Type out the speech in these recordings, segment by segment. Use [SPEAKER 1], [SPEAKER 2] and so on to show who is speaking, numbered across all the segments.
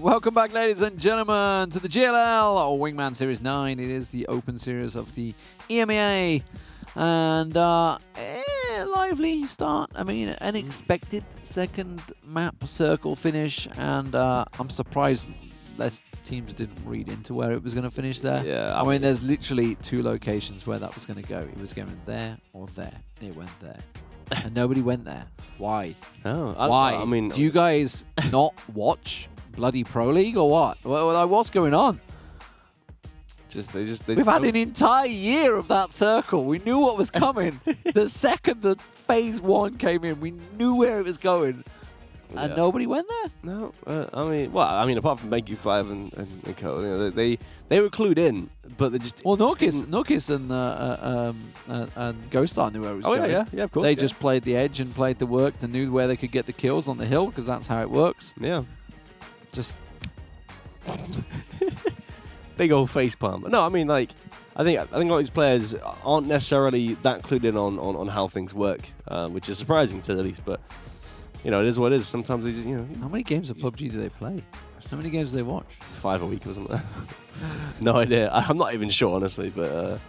[SPEAKER 1] Welcome back, ladies and gentlemen, to the GLL Wingman Series 9. It is the open series of the EMEA. And lively start. I mean, unexpected second map circle finish. And I'm surprised less teams didn't read into where it was going to finish there.
[SPEAKER 2] Yeah,
[SPEAKER 1] I mean, there's literally two locations where that was going to go. It was going there or there. It went there. And nobody went there. Why?
[SPEAKER 2] Why? I mean,
[SPEAKER 1] do you guys not watch bloody Pro League or what? What's going on? We've had an entire year of that circle. We knew what was coming. The second the phase 1 came in, we knew where it was going. And nobody went there?
[SPEAKER 2] No. I mean, apart from Banky5 and Co, you know, they were clued in, but they just...
[SPEAKER 1] Well, Norkis and Ghostar knew where it was going.
[SPEAKER 2] Yeah, of course.
[SPEAKER 1] They just played the edge and played the work and knew where they could get the kills on the hill, because that's how it works.
[SPEAKER 2] Yeah.
[SPEAKER 1] Just...
[SPEAKER 2] Big old facepalm. No, I mean, like, I think a lot of these players aren't necessarily that clued in on how things work, which is surprising to the least, but... You know, it is what it is. Sometimes they just, you know...
[SPEAKER 1] How many games of PUBG do they play? How many games do they watch?
[SPEAKER 2] 5 a week or something. No idea. I'm not even sure, honestly. But,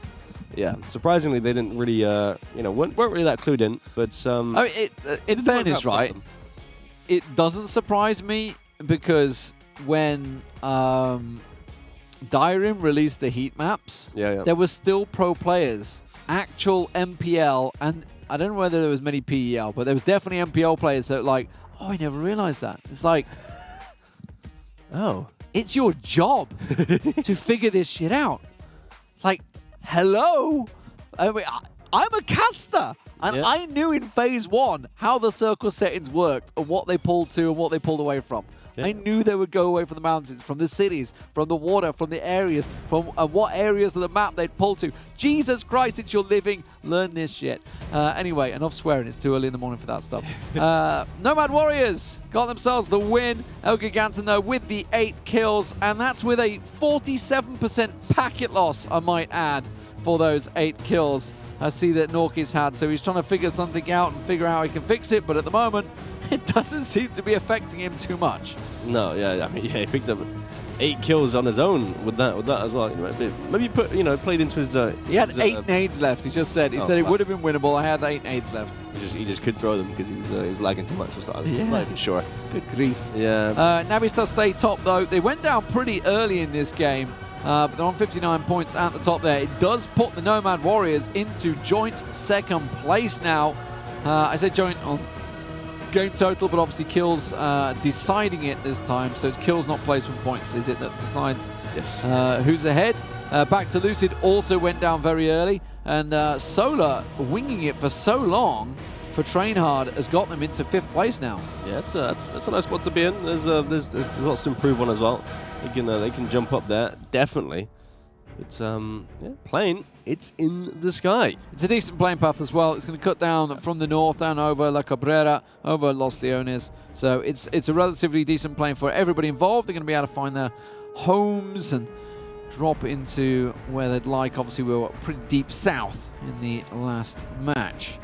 [SPEAKER 2] yeah, surprisingly, they didn't really, you know, weren't really that clued in. But,
[SPEAKER 1] I mean, in fairness, right, it doesn't surprise me because when Dyrim released the heat maps, there were still pro players, actual MPL, and... I don't know whether there was many PEL, but there was definitely MPL players that were like, oh, I never realized that. It's like,
[SPEAKER 2] oh,
[SPEAKER 1] it's your job to figure this shit out. Like, hello? I mean, I'm a caster, and I knew in phase 1 how the circle settings worked and what they pulled to and what they pulled away from. I knew they would go away from the mountains, from the cities, from the water, from the areas, from what areas of the map they'd pull to. Jesus Christ, it's your living. Learn this shit. Anyway, enough swearing. It's too early in the morning for that stuff. Nomad Warriors got themselves the win. El Giganton, though, with the 8 kills, and that's with a 47% packet loss, I might add, for those 8 kills. I see that Norkis had, so he's trying to figure something out and figure out how he can fix it, but at the moment, it doesn't seem to be affecting him too much.
[SPEAKER 2] No, I mean, he picked up 8 kills on his own with that as well. Maybe played into his.
[SPEAKER 1] He had 8 nades left. He just said. He said it would have been winnable. I had 8 nades left.
[SPEAKER 2] He just couldn't throw them because he was lagging too much or something. I'm not even sure.
[SPEAKER 1] Good grief.
[SPEAKER 2] Yeah.
[SPEAKER 1] Navistar stayed top though. They went down pretty early in this game. But they're on 59 points at the top there. It does put the Nomad Warriors into joint second place now. I said joint on game total, but obviously kills deciding it this time. So it's kills, not placement points, is it, that decides who's ahead? Back to Lucid also went down very early. And Solar, winging it for so long for Trainhard, has got them into 5th place now.
[SPEAKER 2] Yeah, that's a nice spot to be in. There's lots to improve on as well. They can jump up there, definitely. It's plane. It's in the sky.
[SPEAKER 1] It's a decent plane path as well. It's going to cut down from the north, down over La Cabrera, over Los Leones. So it's a relatively decent plane for everybody involved. They're going to be able to find their homes and drop into where they'd like. Obviously, we were pretty deep south in the last match.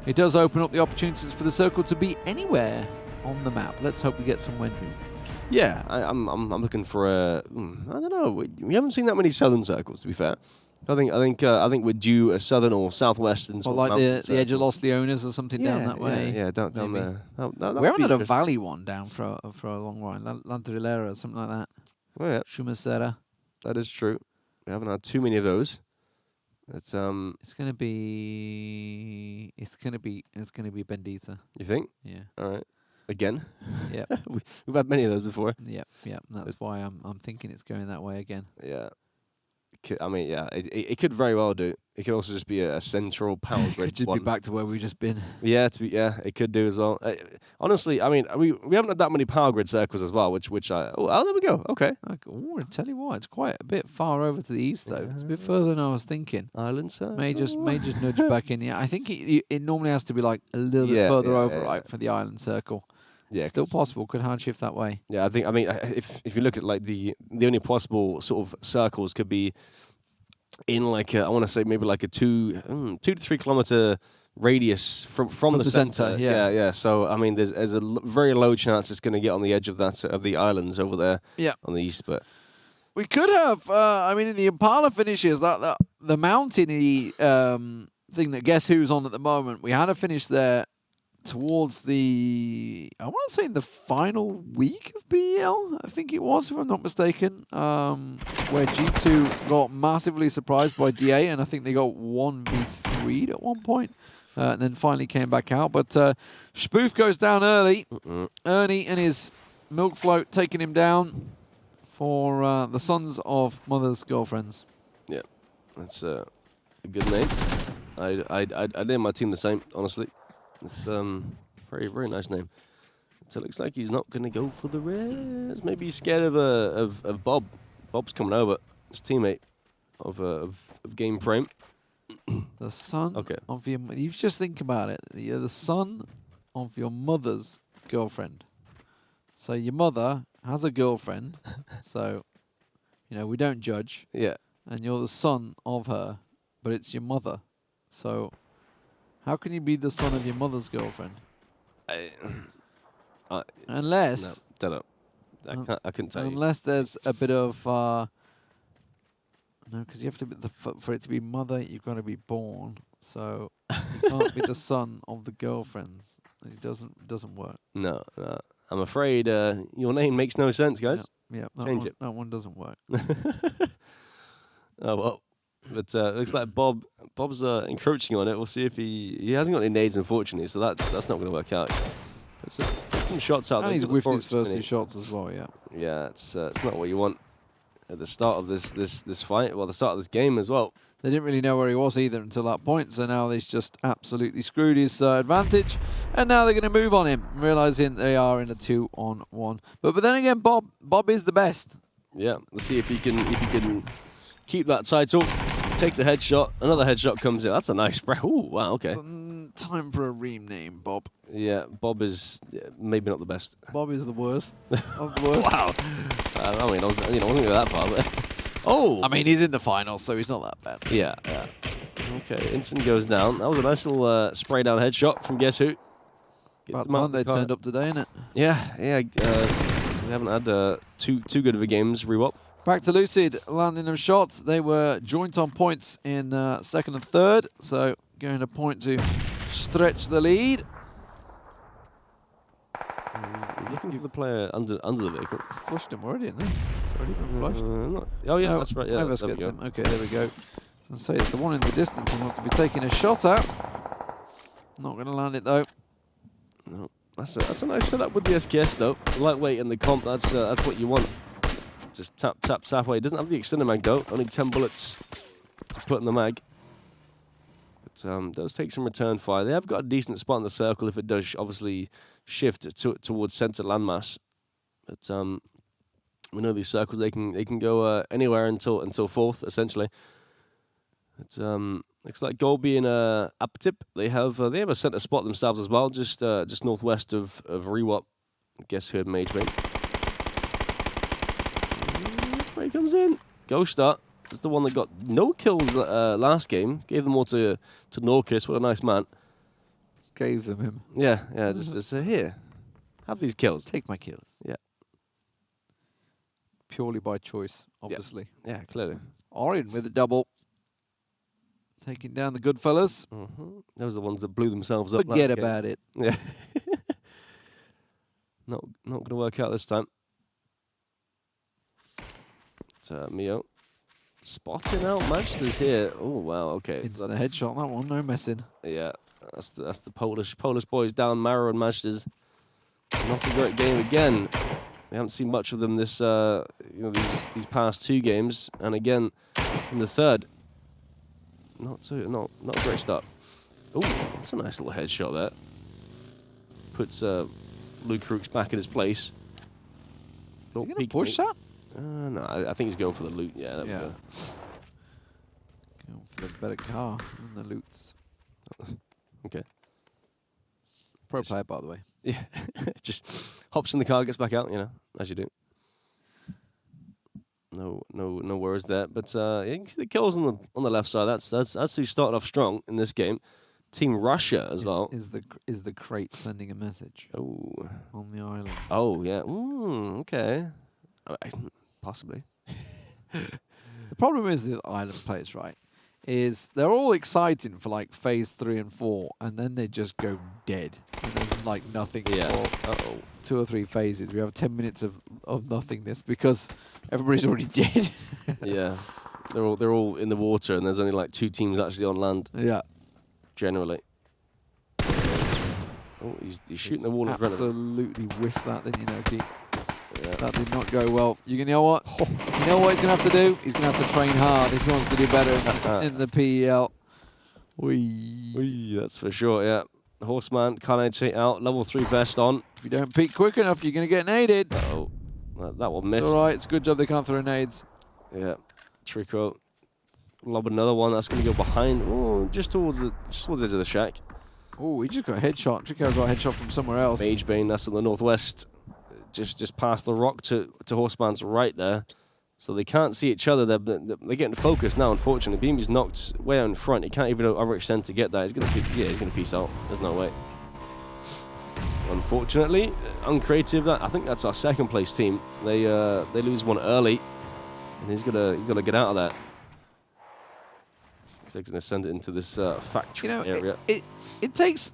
[SPEAKER 1] It does open up the opportunities for the circle to be anywhere on the map. Let's hope we get some wind.
[SPEAKER 2] Yeah, I'm looking for a. I don't know. We haven't seen that many southern circles, to be fair. I think we're due a southern or southwestern.
[SPEAKER 1] Or like the edge of Los Leones or something down that way.
[SPEAKER 2] Yeah, down there.
[SPEAKER 1] We haven't had a valley one down for a long while. Landrillera or something like that.
[SPEAKER 2] Oh yeah,
[SPEAKER 1] Chumacera.
[SPEAKER 2] That is true. We haven't had too many of those. It's
[SPEAKER 1] gonna be Bendita.
[SPEAKER 2] You think?
[SPEAKER 1] Yeah.
[SPEAKER 2] All right. Again?
[SPEAKER 1] Yeah.
[SPEAKER 2] We've had many of those before.
[SPEAKER 1] Yep. That's why I'm thinking it's going that way again.
[SPEAKER 2] Yeah. I mean, yeah, it could very well do. It could also just be a central power grid.
[SPEAKER 1] Could just be back to where we've just been.
[SPEAKER 2] Yeah, it could do as well. Honestly, I mean, we haven't had that many power grid circles as well, which there we go. Okay.
[SPEAKER 1] I tell you what, it's quite a bit far over to the east though. It's a bit further than I was thinking.
[SPEAKER 2] Island side.
[SPEAKER 1] May just nudge back in. Yeah, I think it normally has to be like a little bit further over, right, for the island circle. Yeah, still possible. Could hard shift that way.
[SPEAKER 2] Yeah, I mean, if you look at like the only possible sort of circles could be in like I want to say maybe like a 2 to 3 kilometer radius from the center. Yeah. So I mean, there's a very low chance it's going to get on the edge of the islands over there.
[SPEAKER 1] Yeah.
[SPEAKER 2] On the east, but
[SPEAKER 1] we could have. I mean, in the Impala finishes, that the mountainy thing that Guess Who's on at the moment, we had a finish there towards the, I want to say in the final week of BEL, I think it was, if I'm not mistaken, where G2 got massively surprised by DA, and I think they got 1v3'd at one point, and then finally came back out. But Spoof goes down early. Ernie and his milk float taking him down for the Sons of Mother's Girlfriends. Yeah,
[SPEAKER 2] that's a good name. I'd name my team the same, honestly. It's very, very nice name. So it looks like he's not going to go for the res. Maybe he's scared of Bob. Bob's coming over. His teammate of Game Frame.
[SPEAKER 1] The son of your... You just think about it. You're the son of your mother's girlfriend. So your mother has a girlfriend. So, you know, we don't judge.
[SPEAKER 2] Yeah.
[SPEAKER 1] And you're the son of her, but it's your mother. So... how can you be the son of your mother's girlfriend? Unless...
[SPEAKER 2] No, don't know. I couldn't tell you.
[SPEAKER 1] Unless there's a bit of... no, because you have to be for it to be mother, you've got to be born. So you can't be the son of the girlfriends. It doesn't work.
[SPEAKER 2] No. I'm afraid your name makes no sense, guys.
[SPEAKER 1] Yeah,
[SPEAKER 2] change it.
[SPEAKER 1] That one doesn't work.
[SPEAKER 2] Oh, well. But looks like Bob's encroaching on it. We'll see if he hasn't got any nades, unfortunately, so that's not going to work out. But some shots out there.
[SPEAKER 1] And he's whiffed his first 2 shots as well, yeah.
[SPEAKER 2] Yeah, it's not what you want at the start of this fight. Well, the start of this game as well.
[SPEAKER 1] They didn't really know where he was either until that point, so now they've just absolutely screwed his advantage, and now they're going to move on him, realizing they are in a 2-on-1. But then again, Bob is the best.
[SPEAKER 2] Yeah, let's see if he can keep that title. Takes a headshot. Another headshot comes in. That's a nice spray. Ooh, wow, okay.
[SPEAKER 1] Time for a ream name, Bob.
[SPEAKER 2] Yeah, Bob is maybe not the best.
[SPEAKER 1] Bob is the worst of the worst.
[SPEAKER 2] Wow. I mean, I wasn't going that far. But oh!
[SPEAKER 1] I mean, he's in the finals, so he's not that bad.
[SPEAKER 2] Yeah. Okay, Instant goes down. That was a nice little spray down headshot from Guess Who.
[SPEAKER 1] About time they turned up today, innit?
[SPEAKER 2] Yeah. We haven't had too good of a games re-op.
[SPEAKER 1] Back to Lucid, landing them shots. They were joint on points in second and third, so going a point to stretch the lead.
[SPEAKER 2] He's looking for the player under the vehicle.
[SPEAKER 1] He's flushed him already, isn't he? It's already been flushed.
[SPEAKER 2] Oh yeah, that's right. Yeah,
[SPEAKER 1] gets him. Okay, there we go. And so it's the one in the distance he wants to be taking a shot at. Not going to land it though.
[SPEAKER 2] No, that's a nice setup with the SKS though. The lightweight and the comp. That's what you want. Just tap away. It doesn't have the extended mag though. Only 10 bullets to put in the mag. But does take some return fire. They have got a decent spot in the circle if it does obviously shift towards center landmass. But we know these circles they can go anywhere until fourth essentially. But looks like Gold being Aptip. They have a center spot themselves as well, just northwest of Rewop. Guess Who had Mage Mate. Spray comes in. Ghost Start is the one that got no kills last game. Gave them all to Norcus. What a nice man.
[SPEAKER 1] Gave them him.
[SPEAKER 2] Yeah. Just here. Have these kills.
[SPEAKER 1] Take my kills.
[SPEAKER 2] Yeah.
[SPEAKER 1] Purely by choice, obviously.
[SPEAKER 2] Yeah, clearly.
[SPEAKER 1] Orion with a double. Taking down the good fellas.
[SPEAKER 2] Those are the ones that blew themselves up.
[SPEAKER 1] Forget about it.
[SPEAKER 2] Yeah. Not going to work out this time. Mio spotting out Manchester's here. Oh wow, okay.
[SPEAKER 1] It's the headshot, that one, no messing.
[SPEAKER 2] Yeah, that's the Polish boys down. Maro and Manchester's. Not a great game again. We haven't seen much of them this these past 2 games, and again in the third. Not a great start. Oh, that's a nice little headshot there. Puts Luke Crooks back in his place.
[SPEAKER 1] Are you going to push that?
[SPEAKER 2] No, I think he's going for the loot. Yeah.
[SPEAKER 1] Going for the better car than the loots.
[SPEAKER 2] Okay.
[SPEAKER 1] Pro player, by the way.
[SPEAKER 2] Yeah. Just hops in the car, gets back out, as you do. No worries there. But you can see the kills on the left side. That's who's starting off strong in this game. Team Russia as well.
[SPEAKER 1] Is the crate sending a message?
[SPEAKER 2] Oh.
[SPEAKER 1] On the island.
[SPEAKER 2] Oh, yeah. Okay. Possibly.
[SPEAKER 1] The problem is the island players, right? Is they're all exciting for like phase 3 and 4, and then they just go dead. And there's like nothing for 2 or 3 phases. We have 10 minutes of nothingness because everybody's already dead.
[SPEAKER 2] Yeah. They're all in the water, and there's only like 2 teams actually on land.
[SPEAKER 1] Yeah.
[SPEAKER 2] Generally. Oh, he's shooting the wall in front of him.
[SPEAKER 1] Absolutely whiffed that, didn't you, Noki? Yeah. That did not go well. You know what? You know what he's going to have to do? He's going to have to train hard if he wants to do better in the PEL.
[SPEAKER 2] Wee, that's for sure, yeah. Horseman, can't take out. Level 3 vest on.
[SPEAKER 1] If you don't peek quick enough, you're going to get naded.
[SPEAKER 2] Uh-oh. That one missed.
[SPEAKER 1] It's all right. It's a good job they can't throw nades.
[SPEAKER 2] Yeah. Trico. Lob another one. That's going to go behind. Oh, just towards the edge of the shack.
[SPEAKER 1] Oh, he just got a headshot. Trico got a headshot from somewhere else.
[SPEAKER 2] Magebane, that's in the northwest. Just past the rock to Horseman's right there. So they can't see each other. They're getting focused now, unfortunately. Beamy's knocked way out in front. He can't even overextend to get that. He's going to peace out. There's no way. Unfortunately, uncreative. I think that's our second place team. They lose one early, and he's gonna get out of that. They're going to send it into this factory area.
[SPEAKER 1] It takes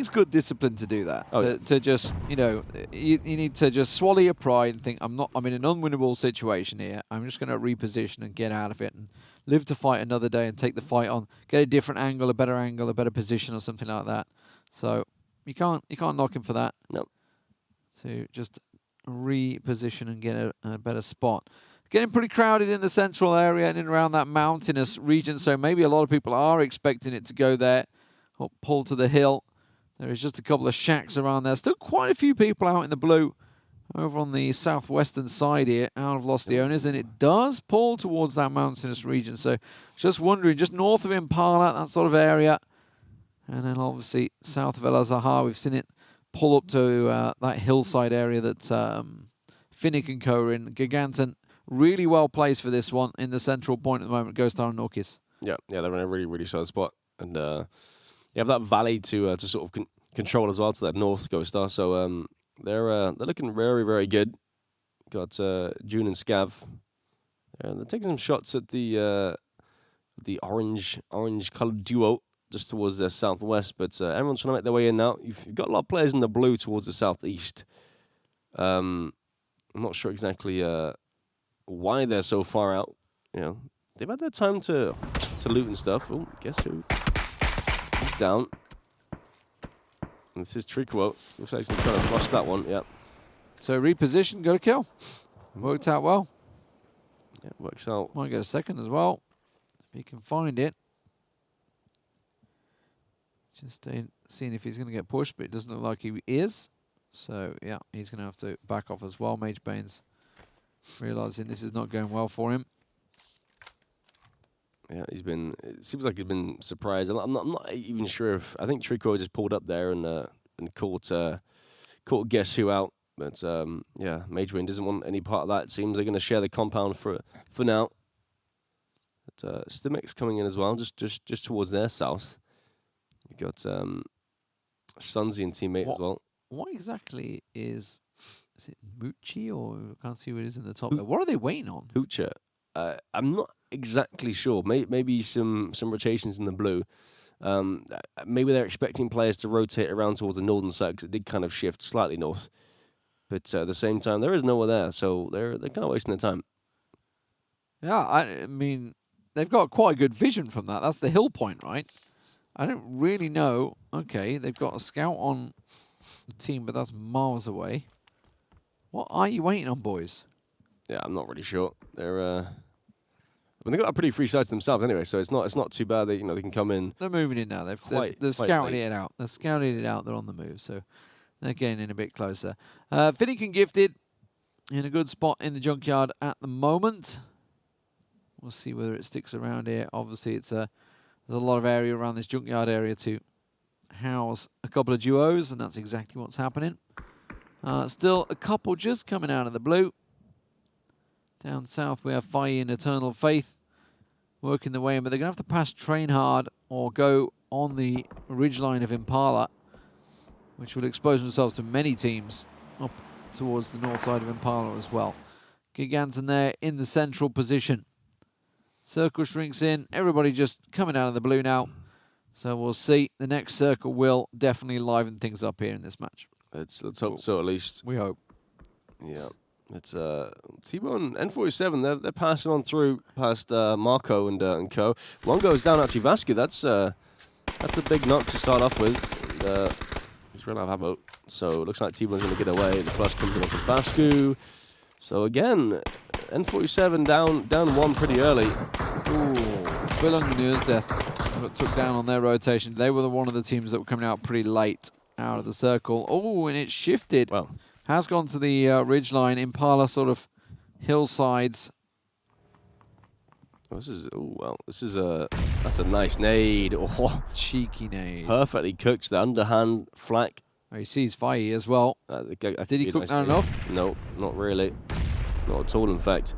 [SPEAKER 1] good discipline to do that.
[SPEAKER 2] Oh,
[SPEAKER 1] to just, you need to just swallow your pride and think, I'm in an unwinnable situation here. I'm just going to reposition and get out of it and live to fight another day and take the fight on, get a different angle, a better position or something like that. So you can't knock him for that.
[SPEAKER 2] No.
[SPEAKER 1] To just reposition and get a better spot. Getting pretty crowded in the central area and in around that mountainous region, so maybe a lot of people are expecting it to go there or pull to the hill. There is just a couple of shacks around there. Still quite a few people out in the blue over on the southwestern side here, out of Lost the Owners, and it does pull towards that mountainous region. So just wondering, just north of Impala, that sort of area, and then obviously south of El Azahar, we've seen it pull up to that hillside area that Finnick and Co are in. Giganton. Really well placed for this one in the central point at the moment. Ghost Star and Norkis.
[SPEAKER 2] Yeah, they're in a really, really solid spot, and you have that valley to sort of control as well to that north Ghost Star. So they're looking very, very good. Got June and Scav. They're taking some shots at the orange coloured duo just towards the southwest, but everyone's trying to make their way in now. You've got a lot of players in the blue towards the southeast. I'm not sure exactly why they're so far out. They've had their time to loot and stuff. Oh, guess who? He's down. And this is Triquo. Looks like he's trying to flush that one. Yeah.
[SPEAKER 1] So reposition, got a kill. Worked out well.
[SPEAKER 2] Yeah, works out.
[SPEAKER 1] Might get a second as well if he can find it. Just seeing if he's going to get pushed, but it doesn't look like he is. So yeah, he's going to have to back off as well. Magebane's realizing this is not going well for him.
[SPEAKER 2] Yeah, it seems like he's been surprised. I'm not even sure if, I think Trico just pulled up there and caught guess who out. But yeah, Magebane doesn't want any part of that. It seems they're going to share the compound for now. But Stimix coming in as well, just towards their south. You got Sunzi and teammate as well. What
[SPEAKER 1] exactly is it Mucci, or I can't see what it is in the top there? What are they waiting on?
[SPEAKER 2] Hoocher. I'm not exactly sure. Maybe some rotations in the blue. Maybe they're expecting players to rotate around towards the northern side because it did kind of shift slightly north. But at the same time, there is nowhere there, so they're kind of wasting their time.
[SPEAKER 1] Yeah, I mean, they've got quite a good vision from that. That's the hill point, right? I don't really know. Okay, they've got a scout on the team, but that's miles away. What are you waiting on, boys?
[SPEAKER 2] Yeah, I'm not really sure. They're they've got a pretty free side to themselves anyway, so it's not too bad. They can come in.
[SPEAKER 1] They're moving in now. They're scouting it out. They're scouting it out. They're on the move, so they're getting in a bit closer. Finnick and Gifted in a good spot in the junkyard at the moment. We'll see whether it sticks around here. Obviously, there's a lot of area around this junkyard area to house a couple of duos, and that's exactly what's happening. Still a couple just coming out of the blue. Down south we have Fai and Eternal Faith working their way in, but they're going to have to pass Train Hard or go on the ridgeline of Impala, which will expose themselves to many teams up towards the north side of Impala as well. Giganton there in the central position. Circle shrinks in, everybody just coming out of the blue now. So we'll see. The next circle will definitely liven things up here in this match.
[SPEAKER 2] Let's hope so, at least.
[SPEAKER 1] We hope.
[SPEAKER 2] Yeah. It's T-Bone N47. They're passing on through past Marco and co. One goes down actually. Vascu. That's a big knock to start off with. He's run out of ammo, so it looks like T-Bone's going to get away. The flush comes in off of Vascu. So again, N47 down one pretty early.
[SPEAKER 1] Ooh, Bill Maneure's death got took down on their rotation. They were one of the teams that were coming out pretty late out of the circle. Oh, and it shifted.
[SPEAKER 2] Wow.
[SPEAKER 1] Has gone to the ridgeline. Impala sort of hillsides.
[SPEAKER 2] This is that's a nice nade. Oh,
[SPEAKER 1] cheeky nade.
[SPEAKER 2] Perfectly cooked the underhand flak.
[SPEAKER 1] Oh, he sees Fai as well. Did he cook that enough?
[SPEAKER 2] No, not really. Not at all, in fact.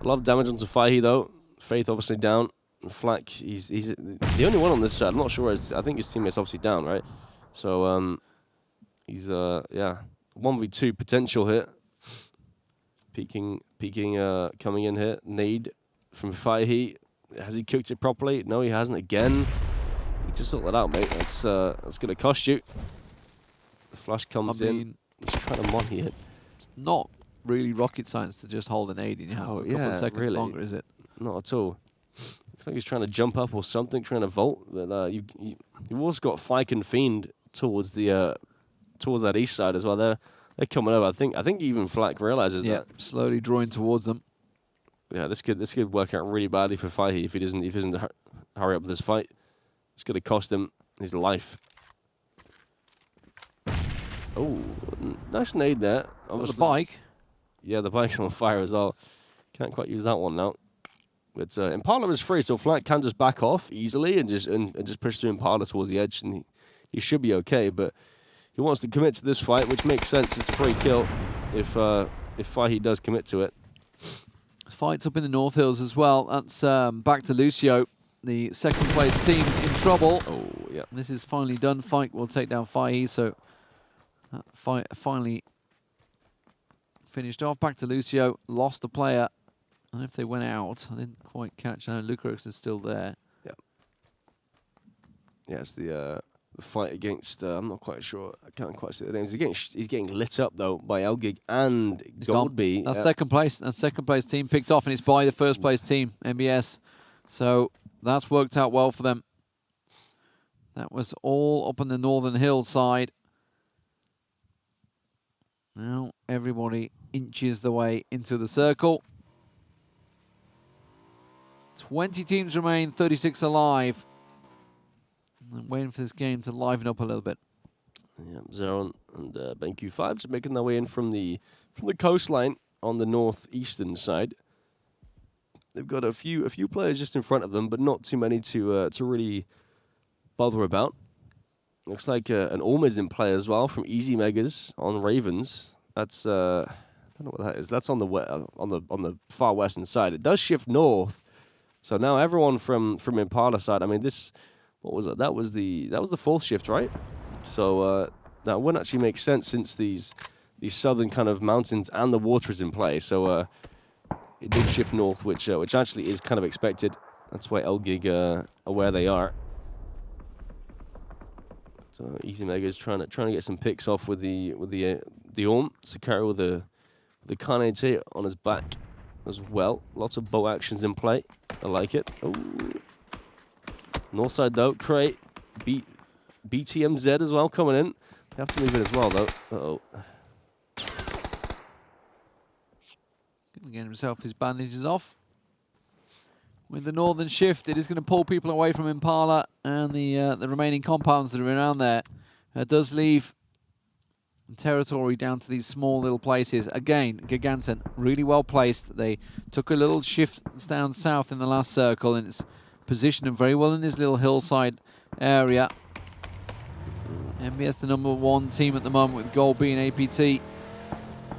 [SPEAKER 2] A lot of damage onto Fai though. Faith obviously down. And Flak, he's the only one on this side. I'm not sure. I think his teammate's obviously down, right? So he's yeah. 1v2 potential hit. Peeking, coming in here. Nade from Faihi. Has he cooked it properly? No, he hasn't. Again, you just sort that out, mate. That's gonna cost you. The flash comes in. He's trying to money it.
[SPEAKER 1] It's not really rocket science to just hold an aid in your hand for a couple of seconds longer, is it?
[SPEAKER 2] Not at all. Looks like he's trying to jump up or something, trying to vault. But you've also got Fike and Fiend towards the towards that east side as well. They're coming over. I think even Flak realizes that.
[SPEAKER 1] Yeah, slowly drawing towards them.
[SPEAKER 2] Yeah, this could work out really badly for Faihi if he doesn't hurry up with this fight. It's going to cost him his life. Oh, nice nade there.
[SPEAKER 1] The bike.
[SPEAKER 2] Yeah, the bike's on fire as well. Can't quite use that one now. But Impala is free, so Flak can just back off easily and just push through Impala towards the edge, and he should be okay. But he wants to commit to this fight, which makes sense. It's a free kill if Faihi does commit to it.
[SPEAKER 1] Fights up in the North Hills as well. That's back to Lucio, the second place team in trouble.
[SPEAKER 2] Oh, yeah.
[SPEAKER 1] This is finally done. Fight will take down Faihi, so fight finally finished off. Back to Lucio, lost a player. I don't know if they went out. I didn't quite catch. I know Lucarix is still there.
[SPEAKER 2] Yeah. Yeah, it's the fight against, I'm not quite sure. I can't quite see the names. He's getting lit up, though, by Elgig and Goldby.
[SPEAKER 1] That's second place. That second place team picked off, and it's by the first place team, MBS. So that's worked out well for them. That was all up on the northern hillside. Now everybody inches the way into the circle. 20 teams remain, 36 alive. I'm waiting for this game to liven up a little bit.
[SPEAKER 2] Yeah, Zeron and BenQ5 just making their way in from the coastline on the northeastern side. They've got a few players just in front of them, but not too many to really bother about. Looks like an Orm in play as well from Easy Megas on Ravens. That's I don't know what that is. That's on the far western side. It does shift north, so now everyone from Impala side. I mean, this. What was it? That was the fourth shift, right? So that wouldn't actually make sense since these southern kind of mountains and the water is in play. So it did shift north, which actually is kind of expected. That's why Elgig are where they are. So Easy Mega is trying to get some picks off with the Orm. Sakari with the Carnage on his back as well. Lots of bow actions in play. I like it. Ooh. North side though, Crate, BTMZ as well coming in. They have to move in as well though. Uh-oh.
[SPEAKER 1] Getting himself his bandages off. With the northern shift, it is going to pull people away from Impala and the remaining compounds that are around there. It does leave territory down to these small little places. Again, Giganton, really well placed. They took a little shift down south in the last circle, and it's positioned them very well in this little hillside area. MBS the #1 team at the moment with Gold B and APT.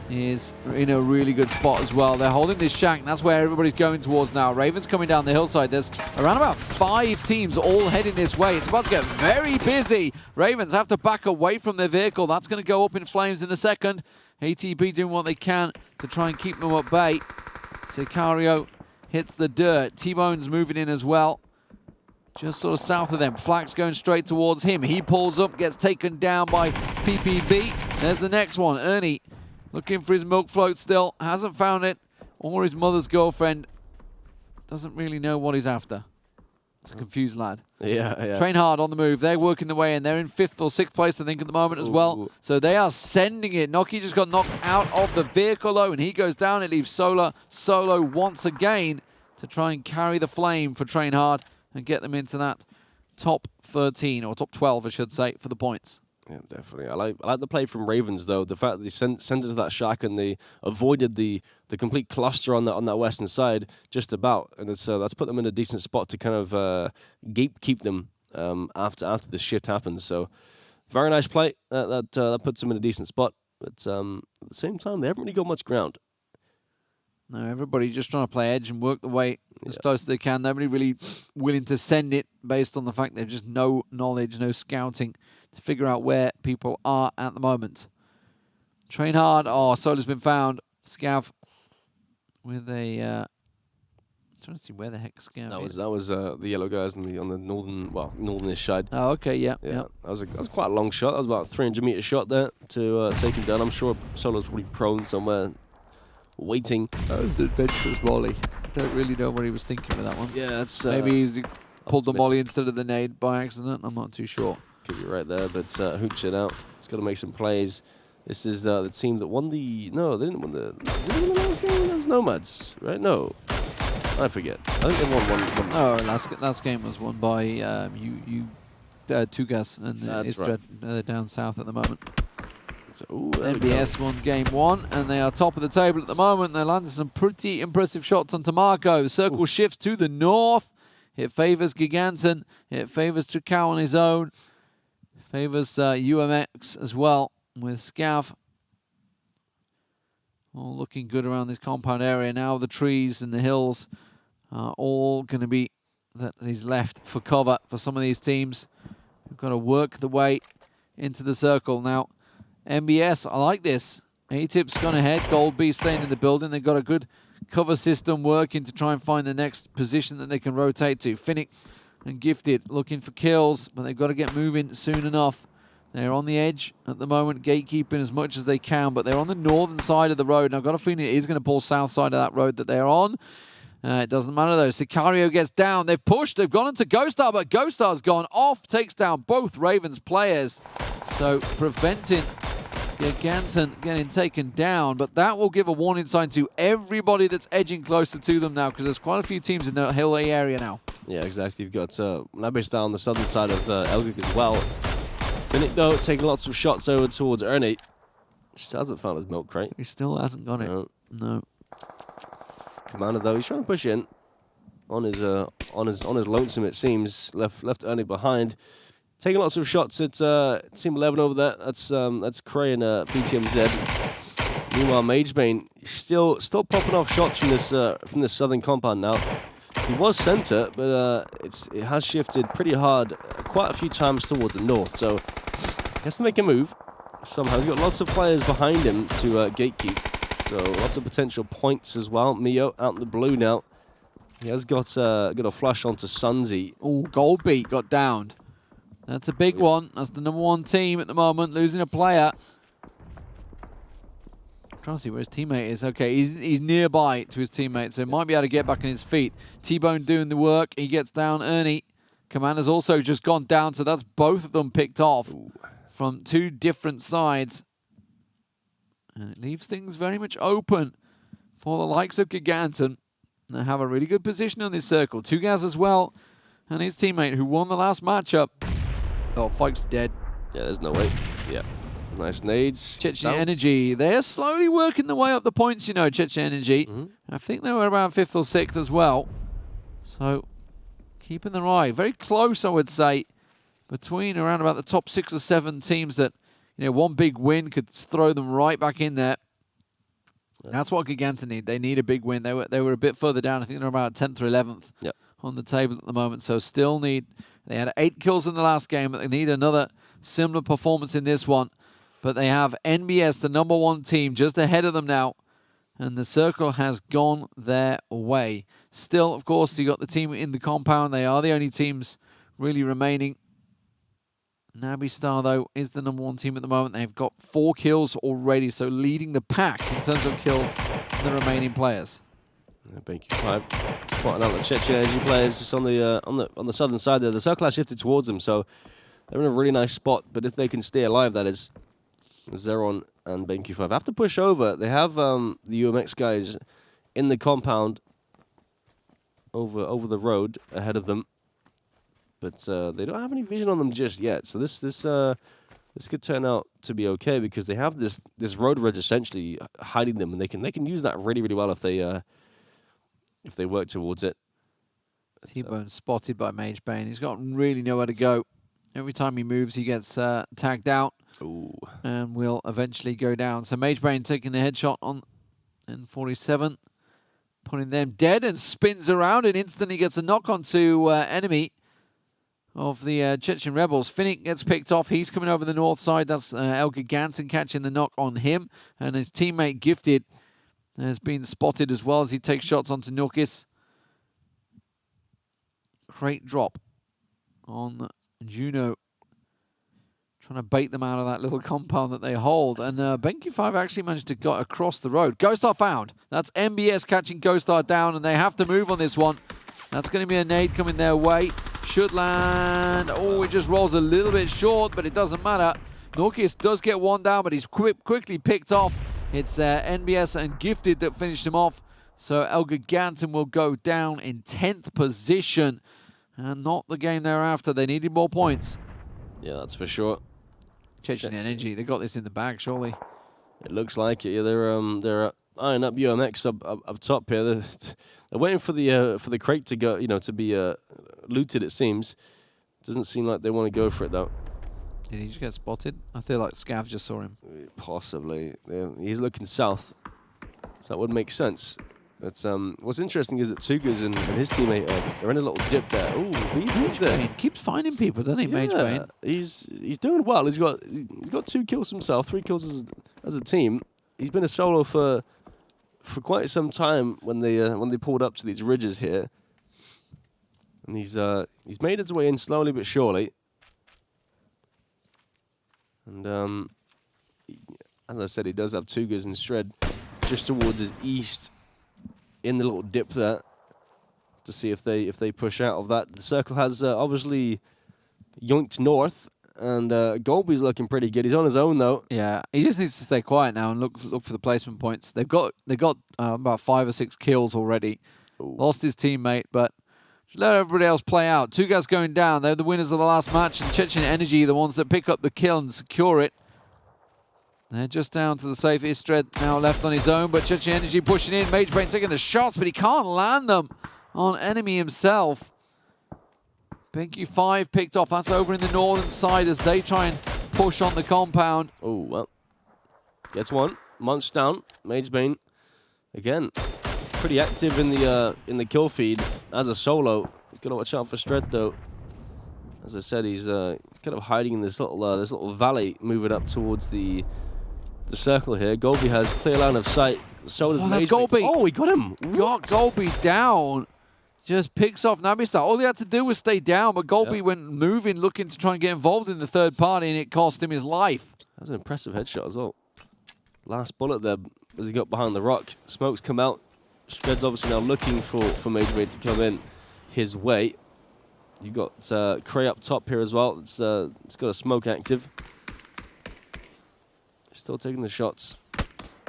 [SPEAKER 1] is in a really good spot as well. They're holding this shack, and that's where everybody's going towards now. Ravens coming down the hillside. There's around about 5 teams all heading this way. It's about to get very busy. Ravens have to back away from their vehicle. That's going to go up in flames in a second. ATB doing what they can to try and keep them at bay. Sicario hits the dirt. T-Bone's moving in as well. Just sort of south of them. Flax going straight towards him. He pulls up, gets taken down by PPB. There's the next one. Ernie looking for his milk float still. Hasn't found it. Or his mother's girlfriend. Doesn't really know what he's after. It's a confused lad.
[SPEAKER 2] Yeah.
[SPEAKER 1] Train hard on the move. They're working their way in. They're in 5th or 6th place, I think, at the moment as well. So they are sending it. Noki just got knocked out of the vehicle, though, and he goes down. It leaves solo once again to try and carry the flame for Train Hard and get them into that top 13, or top 12, I should say, for the points.
[SPEAKER 2] Yeah, definitely. I like the play from Ravens, though. The fact that they sent it to that shack and they avoided the complete cluster on that western side just about, and that's put them in a decent spot to kind of keep them after the shift happens. So very nice play. That puts them in a decent spot. But at the same time, they haven't really got much ground.
[SPEAKER 1] No, everybody's just trying to play edge and work the way as close as they can. Nobody really willing to send it based on the fact there's just no knowledge, no scouting to figure out where people are at the moment. Train hard. Oh, Solo's been found. Scav with a... I'm trying to see where the heck Scav is.
[SPEAKER 2] That was the yellow guys on the northern-ish side.
[SPEAKER 1] Oh, okay, yeah.
[SPEAKER 2] That was quite a long shot. That was about a 300-meter shot there to take him down. I'm sure Solo's probably prone somewhere, waiting.
[SPEAKER 1] That was an adventurous volley. I don't really know what he was thinking with that one.
[SPEAKER 2] Yeah, that's...
[SPEAKER 1] maybe he pulled the volley instead of the nade by accident. I'm not too sure.
[SPEAKER 2] Could be right there, but hoops it out. He's got to make some plays. This is the team that won the... No, they didn't win the... Did they win the last game? That was Nomads, right? No. I forget. I think they won one.
[SPEAKER 1] Oh, last game was won by Tugas, and
[SPEAKER 2] That's
[SPEAKER 1] it's
[SPEAKER 2] right.
[SPEAKER 1] down south at the moment.
[SPEAKER 2] So,
[SPEAKER 1] MBS won game 1, and they are top of the table at the moment. They landed some pretty impressive shots onto Marco. Circle shifts to the north. It favors Giganton. It favors Tricao on his own. Favors UMX as well with Scav. All looking good around this compound area. Now the trees and the hills are all going to be that he's left for cover for some of these teams. We've got to work the way into the circle. Now, MBS, I like this. A-Tip's gone ahead. Gold B staying in the building. They've got a good cover system working to try and find the next position that they can rotate to. Finnick and Gifted looking for kills, but they've got to get moving soon enough. They're on the edge at the moment, gatekeeping as much as they can, but they're on the northern side of the road, and I've got a feeling it is going to pull south side of that road that they're on. It doesn't matter, though. Sicario gets down. They've pushed. They've gone into Ghostar, but Ghostar's gone off, takes down both Ravens players, so preventing Giganton getting taken down, but that will give a warning sign to everybody that's edging closer to them now, because there's quite a few teams in the hill area now.
[SPEAKER 2] Yeah, exactly. You've got Nabis down on the southern side of Elgig as well. Finnick, though, taking lots of shots over towards Ernie. Still hasn't found his milk crate.
[SPEAKER 1] He still hasn't got it. No.
[SPEAKER 2] Commander, though, he's trying to push in on his lonesome, it seems. Left Ernie behind. Taking lots of shots at Team 11 over there. That's Cray and PTMZ. Meanwhile, Magebane still popping off shots from this southern compound now. He was center, but it has shifted pretty hard quite a few times towards the north. So he has to make a move somehow. He's got lots of players behind him to gatekeep. So lots of potential points as well. Mio out in the blue now. He has got a flash onto Sunzi.
[SPEAKER 1] Oh, Goldbeat got downed. That's a big one. That's the #1 team at the moment, losing a player. I'm trying to see where his teammate is. Okay, he's nearby to his teammate, so he might be able to get back on his feet. T-Bone doing the work. He gets down Ernie. Commander's also just gone down, so that's both of them picked off from 2 different sides. And it leaves things very much open for the likes of Giganton. They have a really good position on this circle. Tugaz as well, and his teammate who won the last matchup. Oh, Fike's dead.
[SPEAKER 2] Yeah, there's no way. Yeah. Nice nades.
[SPEAKER 1] Chechen Energy. They're slowly working their way up the points, you know, Chechen Energy. I think they were around 5th or 6th as well. So, keeping their eye. Very close, I would say, between around about the top 6 or 7 teams that, you know, one big win could throw them right back in there. That's what Giganta need. They need a big win. They were a bit further down. I think they're about 10th or 11th on the table at the moment. So still need. They had 8 kills in the last game, but they need another similar performance in this one. But they have NBS, the #1 team, just ahead of them now. And the circle has gone their way. Still, of course, you got the team in the compound. They are the only teams really remaining. Nabistar, though, is the #1 team at the moment. They've got 4 kills already, so leading the pack in terms of kills for the remaining players.
[SPEAKER 2] BenQ5 spotting out the Chechen Energy players just on the southern side there. The circle has shifted towards them, so they're in a really nice spot. But if they can stay alive, that is, Zeron and BenQ5 have to push over. They have the UMX guys in the compound over the road ahead of them. But they don't have any vision on them just yet. So this could turn out to be okay because they have this road ridge essentially hiding them, and they can use that really well if they work towards it.
[SPEAKER 1] T-Bone spotted by Magebane. He's got really nowhere to go. Every time he moves, he gets tagged out.
[SPEAKER 2] Ooh.
[SPEAKER 1] And will eventually go down. So Magebane taking a headshot on N47, putting them dead, and spins around and instantly gets a knock onto enemy of the Chechen Rebels. Finnick gets picked off. He's coming over the north side. That's El Gigantin catching the knock on him. And his teammate Gifted has been spotted as well as he takes shots onto Nurkis. Great drop on Juno. Trying to bait them out of that little compound that they hold. And BenQ5 actually managed to get across the road. Ghostar found. That's MBS catching Ghostar down, and they have to move on this one. That's going to be a nade coming their way. Should land. Oh, it just rolls a little bit short, but it doesn't matter. Norkius does get one down, but he's quickly picked off. It's NBS and Gifted that finished him off. So El Gigantin will go down in 10th position. And not the game thereafter. They needed more points.
[SPEAKER 2] Yeah, that's for sure.
[SPEAKER 1] Chechen Energy, they got this in the bag, surely.
[SPEAKER 2] It looks like it. Yeah, they're eyeing up UMX up top here. They're waiting for the crate to go, to be looted. It seems. Doesn't seem like they want to go for it though.
[SPEAKER 1] Did he just get spotted? I feel like Scav just saw him.
[SPEAKER 2] Possibly. Yeah, he's looking south, so that would make sense. But what's interesting is that Tugas and his teammate are in a little dip there. Ooh, he's there.
[SPEAKER 1] He keeps finding people, doesn't he, Magebane?
[SPEAKER 2] He's doing well. He's got 2 kills himself, 3 kills as a team. He's been a solo for quite some time when they pulled up to these ridges here, and he's made his way in slowly but surely. And as I said, he does have Tugas and Shred just towards his east. In the little dip there, to see if they push out of that. The circle has obviously yoinked north, and Golby's looking pretty good. He's on his own though.
[SPEAKER 1] Yeah, he just needs to stay quiet now and look for the placement points. They got about 5 or 6 kills already. Ooh. Lost his teammate, but just let everybody else play out. 2 guys going down. They're the winners of the last match, and Chechen Energy the ones that pick up the kill and secure it. They're just down to the safe. Istred now left on his own, but Chechen Energy pushing in. Magebane taking the shots, but he can't land them on enemy himself. BenQ5 picked off. That's over in the northern side as they try and push on the compound.
[SPEAKER 2] Oh, well. Gets one. Munched down. Magebane, again, pretty active in the kill feed as a solo. He's got to watch out for Stred, though. As I said, he's kind of hiding in this little valley, moving up towards the circle here. Golby has clear line of sight. So does Magebane.
[SPEAKER 1] That's Golby.
[SPEAKER 2] Oh, he got him.
[SPEAKER 1] Got Golby down. Just picks off Nabistar. All he had to do was stay down, but Golby went moving, looking to try and get involved in the third party, and it cost him his life.
[SPEAKER 2] That was an impressive headshot as well. Last bullet there as he got behind the rock. Smoke's come out. Shred's obviously now looking for Magebane to come in his way. You've got Cray up top here as well. It's got a smoke active. Still taking the shots.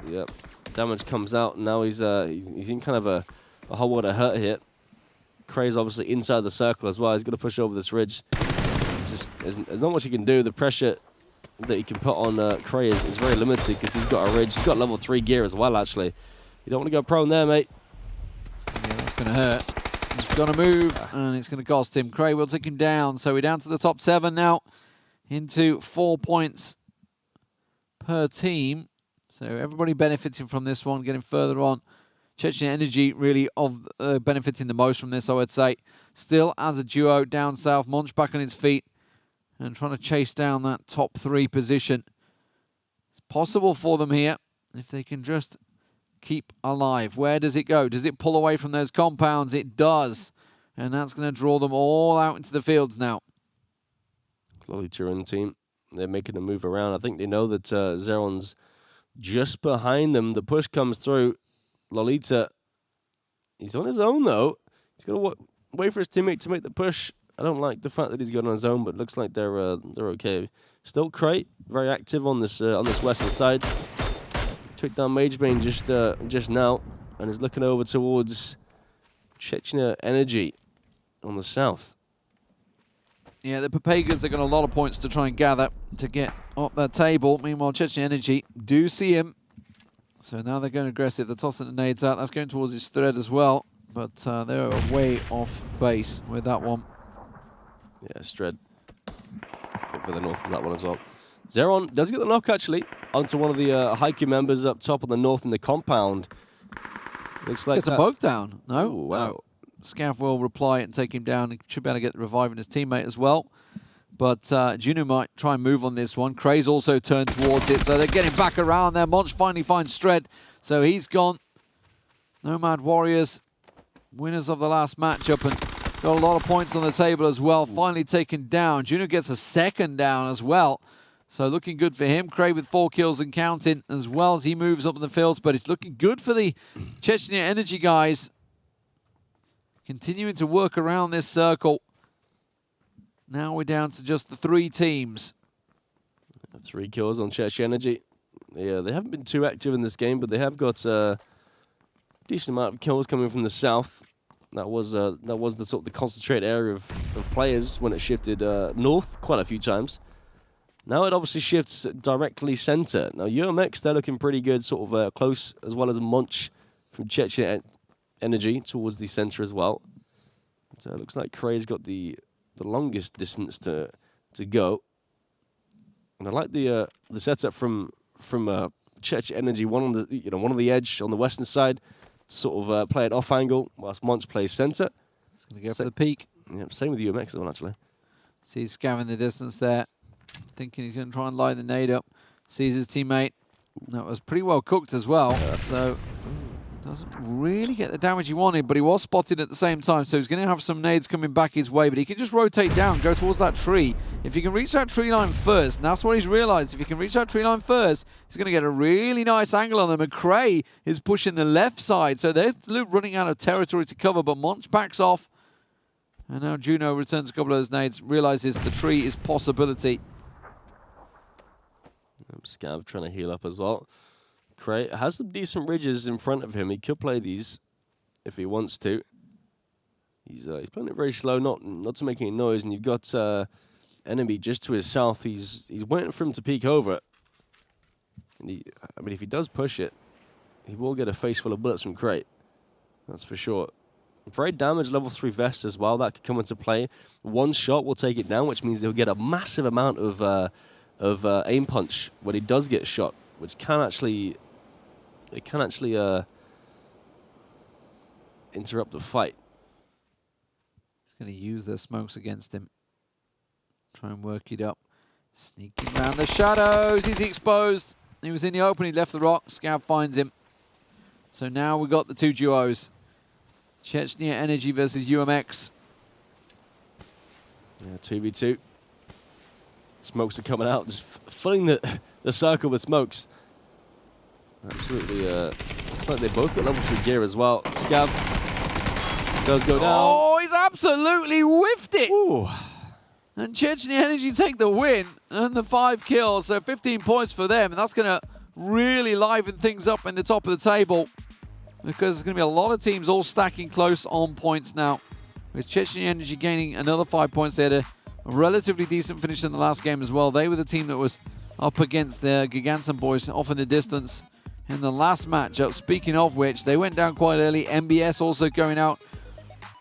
[SPEAKER 2] Yep. Damage comes out, and now he's in kind of a whole lot of hurt here. Cray's obviously inside the circle as well. He's got to push over this ridge. Just there's not much he can do. The pressure that he can put on Cray is very limited because he's got a ridge. He's got level 3 gear as well, actually. You don't want to go prone there, mate.
[SPEAKER 1] Yeah, that's going to hurt. He's going to move, and it's going to cost him. Cray will take him down. So we're down to the top 7 now, into 4 points per team. So everybody benefiting from this one, getting further on. Chechen Energy really benefiting the most from this, I would say. Still as a duo down south, Monch back on his feet and trying to chase down that top 3 position. It's possible for them here if they can just keep alive. Where does it go? Does it pull away from those compounds? It does. And that's going to draw them all out into the fields now.
[SPEAKER 2] Lolita and team, they're making a move around. I think they know that Zeron's just behind them. The push comes through. Lolita, he's on his own though. He's got to wait for his teammate to make the push. I don't like the fact that he's going on his own, but it looks like they're okay. Still Crate, very active on this western side. Took down Mage Bane just now, and is looking over towards Chechnya Energy on the south.
[SPEAKER 1] Yeah, the Papagas have got a lot of points to try and gather to get up that table. Meanwhile, Chechnya Energy do see him. So now they're going aggressive. They're tossing the nades out. That's going towards his thread as well. But they're way off base with that one.
[SPEAKER 2] Yeah, Stred. Bit further north from that one as well. Zeron does get the knock, actually, onto one of the Haiku members up top on the north in the compound. Looks like
[SPEAKER 1] Gets them both down. No?
[SPEAKER 2] Ooh, wow.
[SPEAKER 1] No. Scav will reply and take him down. He should be able to get the revive in his teammate as well. But Juno might try and move on this one. Craze also turned towards it, so they're getting back around there. Monch finally finds Stred, so he's gone. Nomad Warriors, winners of the last matchup, and got a lot of points on the table as well. Finally taken down. Juno gets a second down as well. So looking good for him. Craig with 4 kills and counting as well as he moves up in the fields. But it's looking good for the Chechnya Energy guys. Continuing to work around this circle. Now we're down to just the 3 teams.
[SPEAKER 2] 3 kills on Chechnya Energy. Yeah, they haven't been too active in this game, but they have got a decent amount of kills coming from the south. That was the sort of the concentrated area of players when it shifted north quite a few times. Now it obviously shifts directly center. Now UMX, they're looking pretty good, sort of close, as well as Monch from Chechnya Energy towards the center as well. So it looks like Cray's got the longest distance to go. And I like the setup from Chechnya Energy, one on the edge on the western side, to sort of play an off angle whilst Monch plays center.
[SPEAKER 1] He's going to go for the peak.
[SPEAKER 2] Yeah, same with UMX as well, actually.
[SPEAKER 1] See, he's scamming the distance there. Thinking he's going to try and line the nade up. Sees his teammate. That was pretty well cooked as well. Yeah. So doesn't really get the damage he wanted, but he was spotted at the same time. So he's going to have some nades coming back his way, but he can just rotate down, go towards that tree. If he can reach that tree line first, and that's what he's realized, if he can reach that tree line first, he's going to get a really nice angle on him. And Cray is pushing the left side, so they're running out of territory to cover, but Monch backs off. And now Juno returns a couple of those nades, realizes the tree is possibility.
[SPEAKER 2] Scav trying to heal up as well. Cray has some decent ridges in front of him. He could play these if he wants to. He's playing it very slow, not to make any noise. And you've got enemy just to his south. He's waiting for him to peek over. And if he does push it, he will get a face full of bullets from Cray. That's for sure. Very damaged level 3 vest as well. That could come into play. One shot will take it down, which means he'll get a massive amount of aim punch when he does get shot, which can actually interrupt the fight.
[SPEAKER 1] He's going to use their smokes against him. Try and work it up. Sneaking around the shadows. He's exposed. He was in the open. He left the rock. Scav finds him. So now we've got the 2 duos. Chechnya Energy versus UMX.
[SPEAKER 2] Yeah, 2v2. Smokes are coming out, just filling the circle with smokes. Absolutely, looks like they both got level 3 gear as well. Scav does go down.
[SPEAKER 1] Oh, he's absolutely whiffed it!
[SPEAKER 2] Ooh.
[SPEAKER 1] And Chechnya Energy take the win and the 5 kills, so 15 points for them. And that's going to really liven things up in the top of the table because there's going to be a lot of teams all stacking close on points now. With Chechnya Energy gaining another 5 points, they had a relatively decent finish in the last game as well. They were the team that was up against the Giganton boys off in the distance in the last matchup. Speaking of which, they went down quite early. MBS also going out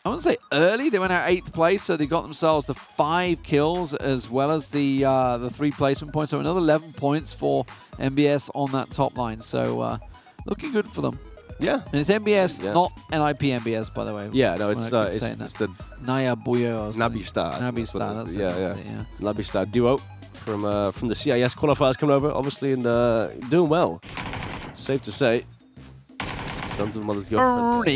[SPEAKER 1] I wouldn't say early. They went out 8th place, so they got themselves the 5 kills as well as the 3 placement points. So another 11 points for MBS on that top line. So looking good for them.
[SPEAKER 2] Yeah.
[SPEAKER 1] And it's MBS, not NIP MBS, by the way.
[SPEAKER 2] Yeah, no, it's the
[SPEAKER 1] Naya Buyo.
[SPEAKER 2] Nabi Star.
[SPEAKER 1] Nabi Star, that's it.
[SPEAKER 2] Nabi Star duo from the CIS qualifiers coming over, obviously, and doing well. Safe to say. Sons of Mother's girlfriend.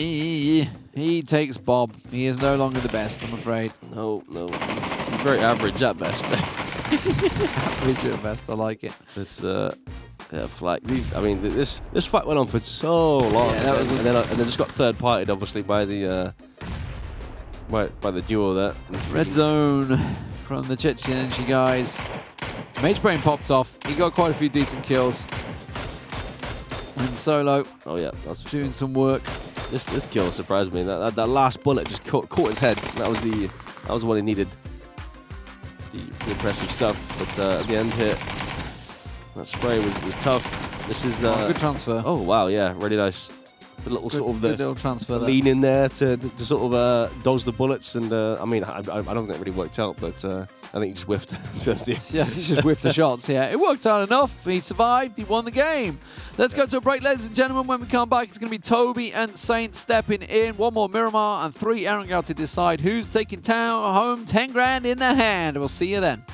[SPEAKER 1] He takes Bob. He is no longer the best, I'm afraid.
[SPEAKER 2] No. He's very average at best.
[SPEAKER 1] Average at best, I like it.
[SPEAKER 2] It's like these. I mean, this fight went on for so long,
[SPEAKER 1] yeah,
[SPEAKER 2] and then just got third partied, obviously, by the duo there.
[SPEAKER 1] Red zone from the Chechen Energy guys. Mage Brain popped off. He got quite a few decent kills. And Solo.
[SPEAKER 2] Oh yeah, that's
[SPEAKER 1] doing some work.
[SPEAKER 2] This kill surprised me. That last bullet just caught his head. That was the one he needed. The impressive stuff. But at the end here, that spray was tough. This is
[SPEAKER 1] good transfer.
[SPEAKER 2] Oh wow, yeah, really nice. The little sort of the
[SPEAKER 1] little transfer
[SPEAKER 2] lean in there to sort of dodge the bullets. And I mean, I don't think that really worked out, but I think he just whiffed.
[SPEAKER 1] Yeah, he just whiffed the shots. Yeah, it worked out enough. He survived. He won the game. Let's go to a break, ladies and gentlemen. When we come back, it's going to be Toby and Saint stepping in. 1 more Miramar and 3 Erangel to decide who's taking home 10 grand in their hand. We'll see you then.